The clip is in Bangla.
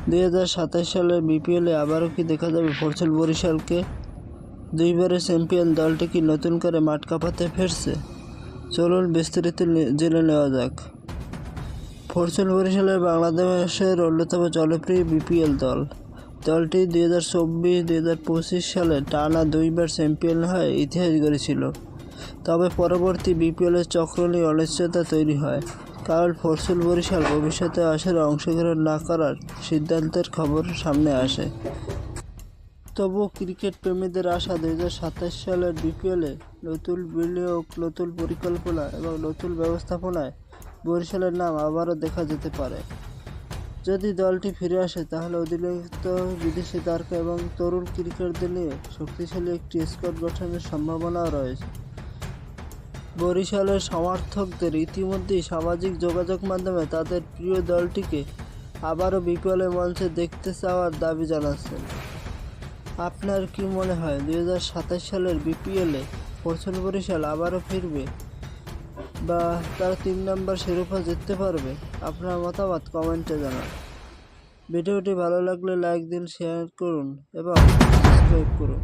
2027 সালের বিপিএলে আবারও কি দেখা যাবে ফরচুন বরিশালকে? দুইবারের চ্যাম্পিয়ন দলটি কি নতুন করে মাঠ কাঁপাতে ফিরছে? চলুন বিস্তারিত জেনে নেওয়া যাক। ফরচুন বরিশালের বাংলাদেশের অন্যতম জনপ্রিয় বিপিএল দল। দলটি 2024-2025 সালে টানা দুইবার চ্যাম্পিয়ন হয়ে ইতিহাস গড়েছিল। তবে পরবর্তী বিপিএলের চক্র নিয়ে অনিশ্চয়তা তৈরি হয়, কারণ ফরচুন বরিশাল ভবিষ্যতে আসরে অংশগ্রহণ না করার সিদ্ধান্তের খবর সামনে আসে। তবুও ক্রিকেট প্রেমীদের আশা 2027 সালের বিপিএলে নতুন বিনিয়োগ, নতুন পরিকল্পনা এবং নতুন ব্যবস্থাপনায় বরিশালের নাম আবারও দেখা যেতে পারে। যদি দলটি ফিরে আসে তাহলে অধিনায়কত্ব, বিদেশি তারকা এবং তরুণ ক্রিকেটারদের নিয়ে শক্তিশালী একটি স্কোয়াড গঠনের সম্ভাবনাও রয়েছে। বরিশালের সমর্থকদের ইতিমধ্যেই সামাজিক যোগাযোগ মাধ্যমে তাদের প্রিয় দলটিকে আবারও বিপিএলের মঞ্চে দেখতে চাওয়ার দাবি জানাচ্ছেন। আপনার কি মনে হয় 2027 সালের বিপিএলে ফরচুন বরিশাল আবারও ফিরবে বা তারা 3 নম্বর শিরোপা জিততে পারবে? আপনার মতামত কমেন্টে জানান। ভিডিওটি ভালো লাগলে লাইক দিন, শেয়ার করুন এবং সাবস্ক্রাইব করুন।